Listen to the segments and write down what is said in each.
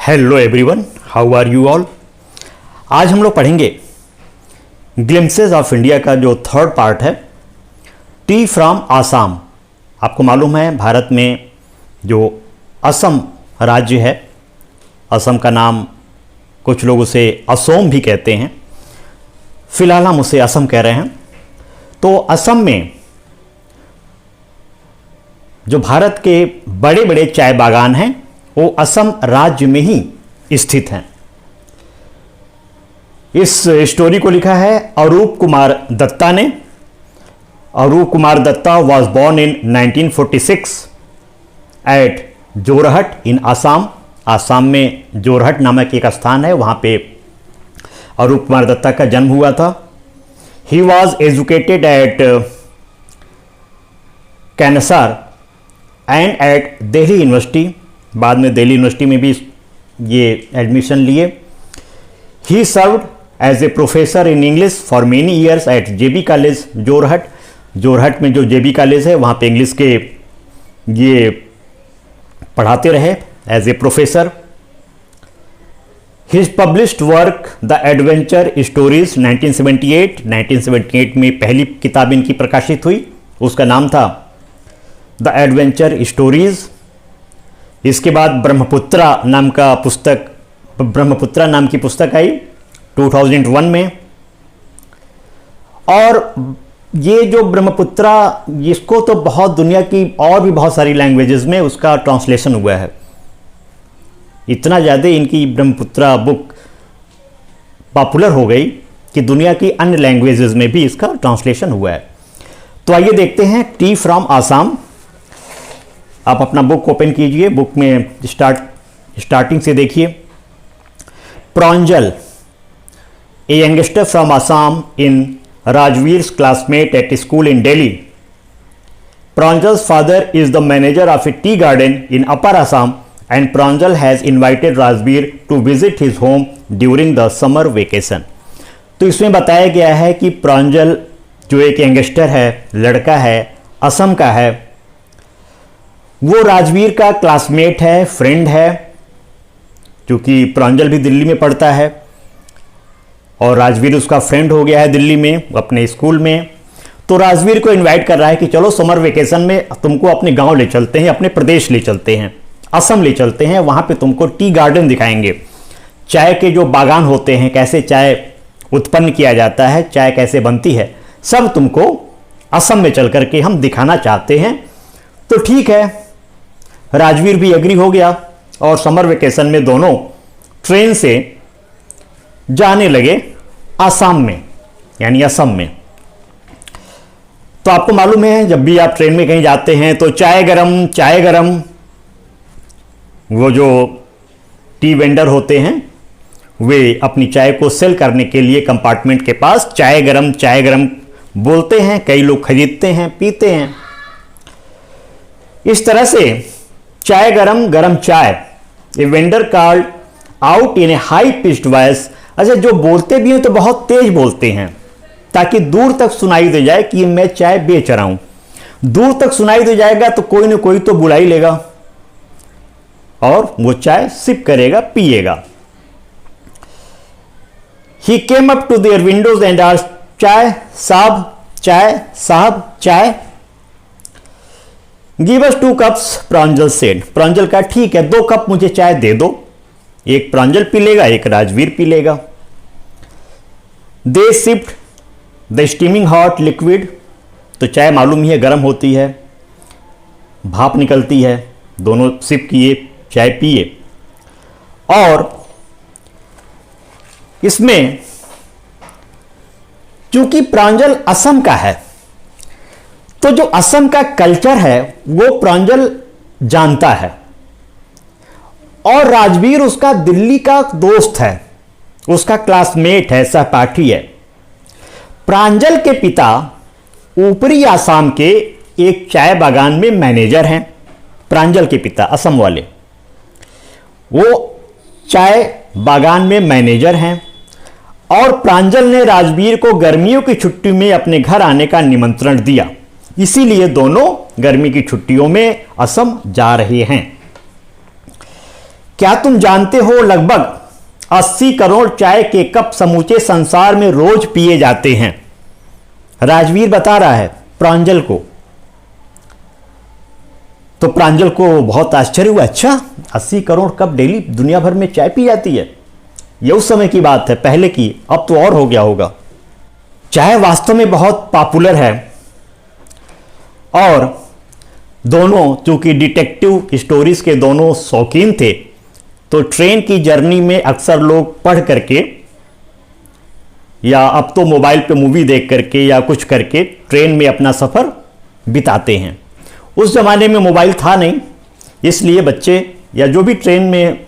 Hello everyone, how are you all. आज हम लोग पढ़ेंगे ग्लिम्पसेस ऑफ इंडिया का जो थर्ड पार्ट है, टी फ्रॉम आसाम। आपको मालूम है भारत में जो असम राज्य है, असम का नाम कुछ लोग उसे असोम भी कहते हैं, फिलहाल हम उसे असम कह रहे हैं। तो असम में जो भारत के बड़े बड़े चाय बागान हैं वो असम राज्य में ही स्थित हैं। इस स्टोरी को लिखा है अरूप कुमार दत्ता ने। Arup Kumar Dutta was born in 1946 at Jorhat in Assam. Assam में जोरहट नामक एक स्थान है, वहां पे अरूप कुमार दत्ता का जन्म हुआ था। ही वॉज एजुकेटेड एट कैनसार एंड एट दिल्ली यूनिवर्सिटी। बाद में दिल्ली यूनिवर्सिटी में भी ये एडमिशन लिए। He served as a professor in English for many years at JB college Jorhat. Jorhat में जो जेबी कॉलेज है वहाँ पे इंग्लिश के ये पढ़ाते रहे as a professor. His published work the adventure stories 1978 में पहली किताब इनकी प्रकाशित हुई, उसका नाम था द एडवेंचर स्टोरीज। इसके बाद ब्रह्मपुत्रा नाम की पुस्तक आई 2001 में। और ये जो ब्रह्मपुत्रा, इसको तो बहुत दुनिया की और भी बहुत सारी लैंग्वेजेस में उसका ट्रांसलेशन हुआ है। इतना ज़्यादा इनकी ब्रह्मपुत्रा बुक पॉपुलर हो गई कि दुनिया की अन्य लैंग्वेजेस में भी इसका ट्रांसलेशन हुआ है। तो आइए देखते हैं टी फ्रॉम आसाम। आप अपना बुक ओपन कीजिए, बुक में स्टार्टिंग से देखिए। Pranjal, a youngster from Assam in Rajveer's classmate at school in Delhi. Pranjal's father is the manager of a tea garden in Upper Assam and Pranjal has invited Rajveer to visit his home during the summer vacation। तो इसमें बताया गया है कि प्रांजल जो एक youngster है, लड़का है, असम का है, वो राजवीर का क्लासमेट है, फ्रेंड है, क्योंकि प्रांजल भी दिल्ली में पढ़ता है और राजवीर उसका फ्रेंड हो गया है दिल्ली में अपने स्कूल में। तो राजवीर को इनवाइट कर रहा है कि चलो समर वेकेशन में तुमको अपने गांव ले चलते हैं, अपने प्रदेश ले चलते हैं, असम ले चलते हैं, वहां पे तुमको टी गार्डन दिखाएंगे, चाय के जो बागान होते हैं, कैसे चाय उत्पन्न किया जाता है, चाय कैसे बनती है, सब तुमको असम में चल करके हम दिखाना चाहते हैं। तो ठीक है, राजवीर भी एग्री हो गया और समर वेकेशन में दोनों ट्रेन से जाने लगे आसाम में, यानी असम में। तो आपको मालूम है जब भी आप ट्रेन में कहीं जाते हैं तो चाय गरम, वो जो टी वेंडर होते हैं वे अपनी चाय को सेल करने के लिए कंपार्टमेंट के पास चाय गरम बोलते हैं। कई लोग खरीदते हैं, पीते हैं। इस तरह से चाय गरम चाय, a vendor called out in A high pitched voice. अच्छा, जो बोलते भी हैं तो बहुत तेज बोलते हैं ताकि दूर तक सुनाई दे जाए कि मैं चाय बेच रहा हूं। दूर तक सुनाई दे जाएगा तो कोई ना कोई तो बुला ही लेगा और वो चाय सिप करेगा, पिएगा। He came up to their windows and asked, chai sahab chai. Give us 2 cups, Pranjal said. Pranjal का ठीक है, 2 कप मुझे चाय दे दो, एक प्रांजल पी लेगा, एक राजवीर पी लेगा। They sipped the steaming hot liquid. तो चाय मालूम ही है गर्म होती है, भाप निकलती है। दोनों सिप किए, चाय पिए। और इसमें चूंकि प्रांजल असम का है तो जो असम का कल्चर है वो प्रांजल जानता है और राजवीर उसका दिल्ली का दोस्त है, उसका क्लासमेट है, सहपाठी है। प्रांजल के पिता ऊपरी आसाम के एक चाय बागान में मैनेजर हैं। प्रांजल के पिता असम वाले वो चाय बागान में मैनेजर हैं और प्रांजल ने राजवीर को गर्मियों की छुट्टी में अपने घर आने का निमंत्रण दिया, इसीलिए दोनों गर्मी की छुट्टियों में असम जा रहे हैं। क्या तुम जानते हो लगभग 80 करोड़ चाय के कप समूचे संसार में रोज पिए जाते हैं। राजवीर बता रहा है प्रांजल को। तो प्रांजल को बहुत आश्चर्य हुआ, अच्छा 80 करोड़ कप डेली दुनिया भर में चाय पी जाती है। यह उस समय की बात है, पहले की, अब तो और हो गया होगा। चाय वास्तव में बहुत पॉपुलर है और दोनों चूंकि डिटेक्टिव स्टोरीज के दोनों शौकीन थे, तो ट्रेन की जर्नी में अक्सर लोग पढ़ करके या अब तो मोबाइल पे मूवी देख करके या कुछ करके ट्रेन में अपना सफ़र बिताते हैं। उस ज़माने में मोबाइल था नहीं, इसलिए बच्चे या जो भी ट्रेन में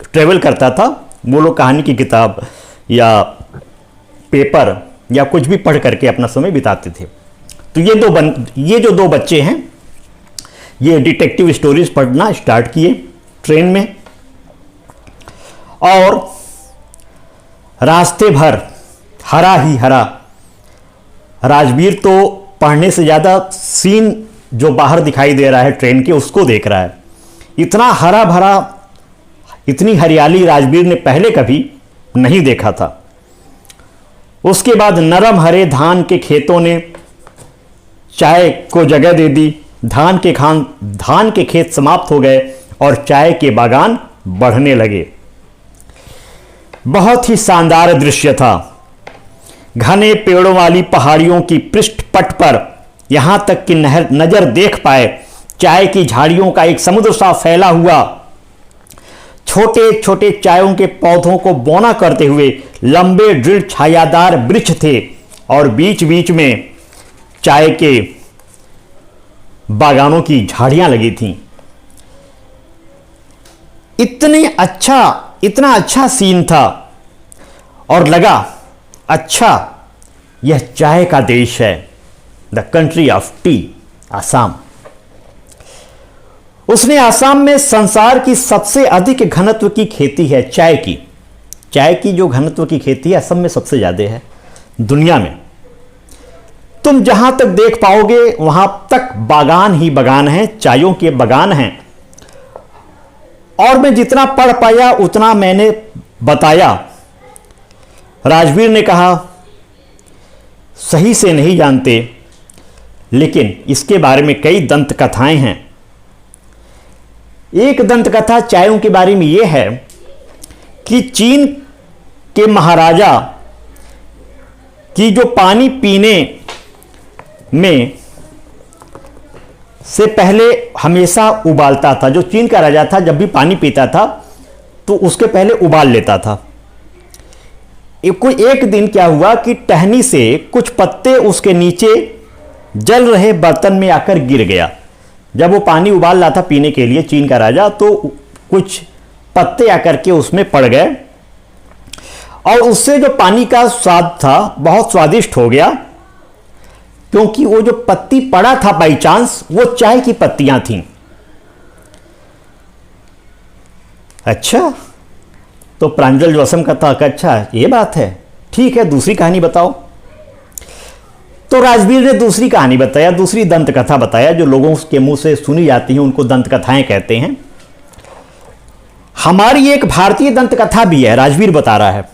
ट्रेवल करता था वो लोग कहानी की किताब या पेपर या कुछ भी पढ़ करके अपना समय बिताते थे। तो ये जो दो बच्चे हैं ये डिटेक्टिव स्टोरीज पढ़ना स्टार्ट किए ट्रेन में, और रास्ते भर हरा ही हरा। राजवीर तो पढ़ने से ज़्यादा सीन जो बाहर दिखाई दे रहा है ट्रेन के उसको देख रहा है। इतना हरा भरा, इतनी हरियाली राजवीर ने पहले कभी नहीं देखा था। उसके बाद नरम हरे धान के खेतों ने चाय को जगह दे दी। धान के खेत समाप्त हो गए और चाय के बागान बढ़ने लगे। बहुत ही शानदार दृश्य था। घने पेड़ों वाली पहाड़ियों की पृष्ठपट पर यहां तक कि नजर देख पाए चाय की झाड़ियों का एक समुद्र सा फैला हुआ। छोटे छोटे चायों के पौधों को बोना करते हुए लंबे दृढ़ छायादार वृक्ष थे और बीच बीच में चाय के बागानों की झाड़ियां लगी थीं। इतना अच्छा सीन था और लगा अच्छा यह चाय का देश है, the country of T, Assam. उसने आसाम में संसार की सबसे अधिक घनत्व की खेती है चाय की। चाय की जो घनत्व की खेती है असम में सबसे ज्यादा है दुनिया में। तुम जहां तक देख पाओगे वहां तक बागान ही बागान हैं, चायों के बागान हैं। और मैं जितना पढ़ पाया उतना मैंने बताया। राजवीर ने कहा सही से नहीं जानते, लेकिन इसके बारे में कई दंत कथाएं हैं। एक दंत कथा चायों के बारे में यह है कि चीन के महाराजा की जो पानी पीने में से पहले हमेशा उबालता था। जो चीन का राजा था जब भी पानी पीता था तो उसके पहले उबाल लेता था। एक दिन क्या हुआ कि टहनी से कुछ पत्ते उसके नीचे जल रहे बर्तन में आकर गिर गया। जब वो पानी उबाल रहा था पीने के लिए चीन का राजा, तो कुछ पत्ते आकर के उसमें पड़ गए और उससे जो पानी का स्वाद था बहुत स्वादिष्ट हो गया, क्योंकि वो जो पत्ती पड़ा था बाई चांस वो चाय की पत्तियां थीं। अच्छा, तो प्रांजल जो असम का था, अच्छा ये बात है, ठीक है दूसरी कहानी बताओ। तो राजवीर ने दूसरी कहानी बताया, दूसरी दंत कथा बताया जो लोगों के मुंह से सुनी जाती है, उनको दंत कथाएं कहते हैं। हमारी एक भारतीय दंत कथा भी है, राजवीर बता रहा है।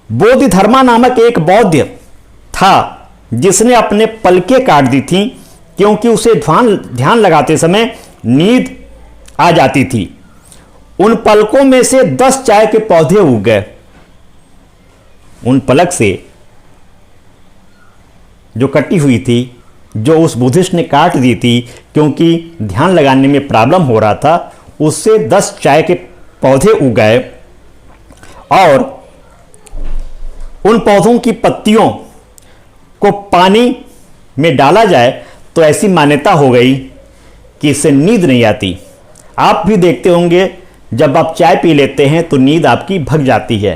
बोधिधर्मा नामक एक बौद्ध था जिसने अपने पलकें काट दी थीं क्योंकि उसे ध्यान लगाते समय नींद आ जाती थी। उन पलकों में से 10 चाय के पौधे उग गए। उन पलक से जो कटी हुई थी, जो उस बुद्धिस्ट ने काट दी थी क्योंकि ध्यान लगाने में प्रॉब्लम हो रहा था, उससे 10 चाय के पौधे उग गए और उन पौधों की पत्तियों को पानी में डाला जाए तो ऐसी मान्यता हो गई कि इससे नींद नहीं आती। आप भी देखते होंगे जब आप चाय पी लेते हैं तो नींद आपकी भग जाती है,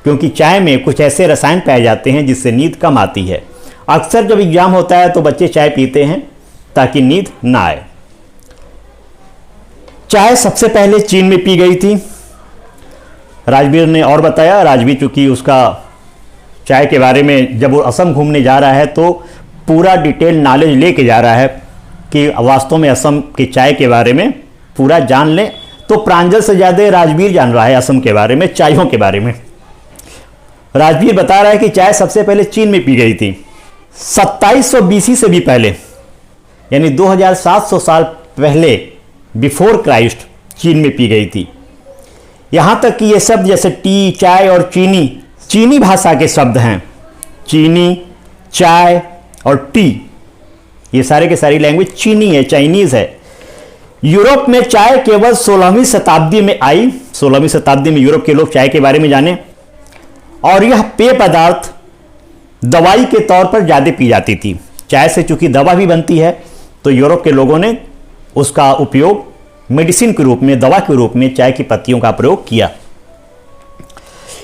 क्योंकि चाय में कुछ ऐसे रसायन पाए जाते हैं जिससे नींद कम आती है। अक्सर जब एग्जाम होता है तो बच्चे चाय पीते हैं ताकि नींद ना आए। चाय सबसे पहले चीन में पी गई थी, राजवीर ने और बताया। राजवीर चूंकि उसका चाय के बारे में जब वो असम घूमने जा रहा है तो पूरा डिटेल नॉलेज लेके जा रहा है कि वास्तव में असम की चाय के बारे में पूरा जान लें तो प्रांजल से ज़्यादा राजवीर जान रहा है असम के बारे में, चायों के बारे में। राजवीर बता रहा है कि चाय सबसे पहले चीन में पी गई थी 2700 BC से भी पहले, यानी 2700 साल पहले, बिफोर क्राइस्ट चीन में पी गई थी। यहाँ तक कि ये शब्द जैसे टी, चाय और चीनी, चीनी भाषा के शब्द हैं। चीनी, चाय और टी, ये सारे के सारी लैंग्वेज चीनी है, चाइनीज़ है। यूरोप में चाय केवल 16वीं शताब्दी में आई। 16वीं शताब्दी में यूरोप के लोग चाय के बारे में जाने, और यह पेय पदार्थ दवाई के तौर पर ज़्यादा पी जाती थी। चाय से चूंकि दवा भी बनती है, तो यूरोप के लोगों ने उसका उपयोग मेडिसिन के रूप में, दवा के रूप में चाय की पत्तियों का प्रयोग किया।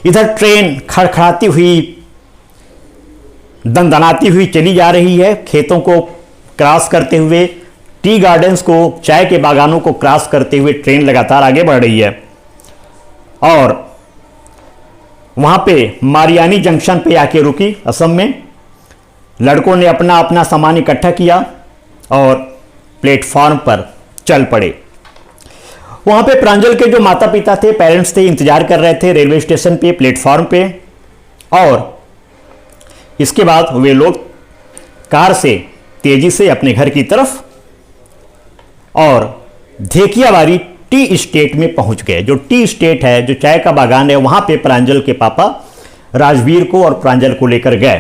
इधर ट्रेन खड़खड़ाती हुई, दनदनाती हुई चली जा रही है, खेतों को क्रॉस करते हुए, टी गार्डन्स को, चाय के बागानों को क्रॉस करते हुए ट्रेन लगातार आगे बढ़ रही है। और वहां पे मारियानी जंक्शन पे आके रुकी असम में। लड़कों ने अपना अपना सामान इकट्ठा किया और प्लेटफॉर्म पर चल पड़े। वहां पे प्रांजल के जो माता पिता थे, पेरेंट्स थे, इंतजार कर रहे थे रेलवे स्टेशन पे, प्लेटफॉर्म पे। और इसके बाद वे लोग कार से तेजी से अपने घर की तरफ और धेकियावारी टी स्टेट में पहुंच गए। जो टी स्टेट है, जो चाय का बागान है, वहां पे प्रांजल के पापा राजवीर को और प्रांजल को लेकर गए।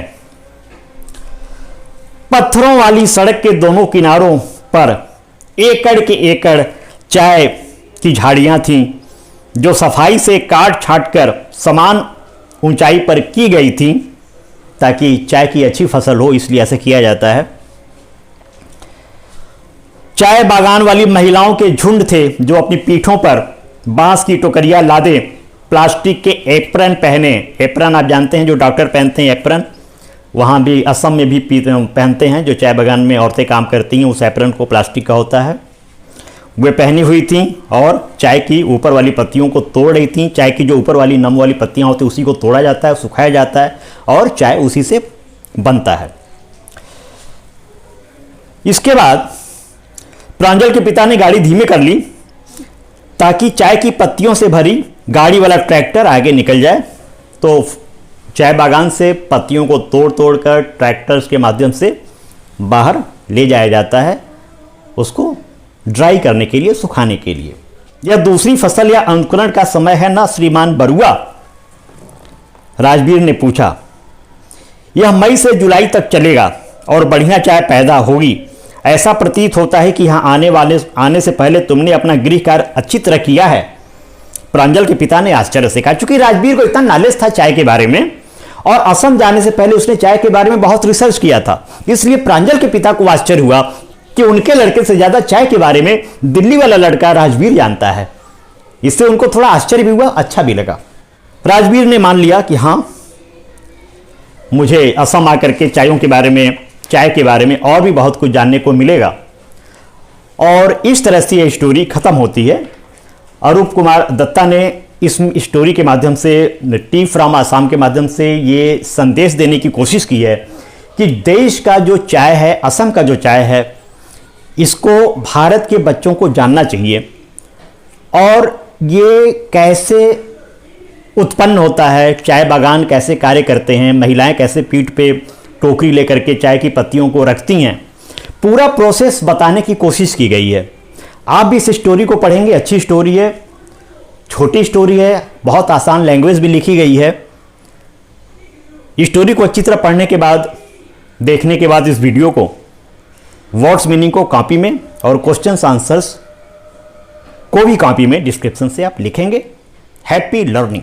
पत्थरों वाली सड़क के दोनों किनारों पर एकड़ के एकड़ चाय की झाड़ियां थीं, जो सफाई से काट छाट कर समान ऊंचाई पर की गई थी ताकि चाय की अच्छी फसल हो, इसलिए ऐसा किया जाता है। चाय बागान वाली महिलाओं के झुंड थे जो अपनी पीठों पर बांस की टोकरियां लादे, प्लास्टिक के एप्रन पहने। एप्रन आप जानते हैं, जो डॉक्टर पहनते हैं एप्रन, वहाँ भी असम में भी पहनते हैं। जो चाय बागान में औरतें काम करती हैं, उस एप्रन को प्लास्टिक का होता है, वे पहनी हुई थीं और चाय की ऊपर वाली पत्तियों को तोड़ रही थीं। चाय की जो ऊपर वाली नम वाली पत्तियाँ होती हैं, उसी को तोड़ा जाता है, सुखाया जाता है और चाय उसी से बनता है। इसके बाद प्रांजल के पिता ने गाड़ी धीमे कर ली ताकि चाय की पत्तियों से भरी गाड़ी वाला ट्रैक्टर आगे निकल जाए। तो चाय बागान से पत्तियों को तोड़ तोड़ कर ट्रैक्टर्स के माध्यम से बाहर ले जाया जाता है, उसको ड्राई करने के लिए, सुखाने के लिए। यह दूसरी फसल या अंकुरण का समय है ना श्रीमान बरुआ? राजवीर ने पूछा। यह मई से जुलाई तक चलेगा और बढ़िया चाय पैदा होगी। ऐसा प्रतीत होता है कि यहाँ आने से पहले तुमने अपना गृह कार्य अच्छी तरह किया है। प्रांजल के पिता ने आश्चर्य से कहा। चूंकि राजवीर को इतना नॉलेज था चाय के बारे में और असम जाने से पहले उसने चाय के बारे में बहुत रिसर्च किया था, इसलिए प्रांजल के पिता को आश्चर्य हुआ कि उनके लड़के से ज्यादा चाय के बारे में दिल्ली वाला लड़का राजवीर जानता है। इससे उनको थोड़ा आश्चर्य भी हुआ, अच्छा भी लगा। राजवीर ने मान लिया कि हाँ, मुझे असम आकर के चायों के बारे में, चाय के बारे में और भी बहुत कुछ जानने को मिलेगा। और इस तरह से यह स्टोरी खत्म होती है। अरूप कुमार दत्ता ने इस स्टोरी के माध्यम से, टी फ्रॉम आसाम के माध्यम से ये संदेश देने की कोशिश की है कि देश का जो चाय है, असम का जो चाय है, इसको भारत के बच्चों को जानना चाहिए और ये कैसे उत्पन्न होता है, चाय बागान कैसे कार्य करते हैं, महिलाएं कैसे पीठ पे टोकरी लेकर के चाय की पत्तियों को रखती हैं, पूरा प्रोसेस बताने की कोशिश की गई है। आप भी इस स्टोरी को पढ़ेंगे, अच्छी स्टोरी है, छोटी स्टोरी है, बहुत आसान लैंग्वेज भी लिखी गई है। स्टोरी को अच्छी तरह पढ़ने के बाद, देखने के बाद इस वीडियो को, वर्ड्स मीनिंग को कॉपी में और क्वेश्चंस आंसर्स को भी कॉपी में डिस्क्रिप्शन से आप लिखेंगे। Happy learning.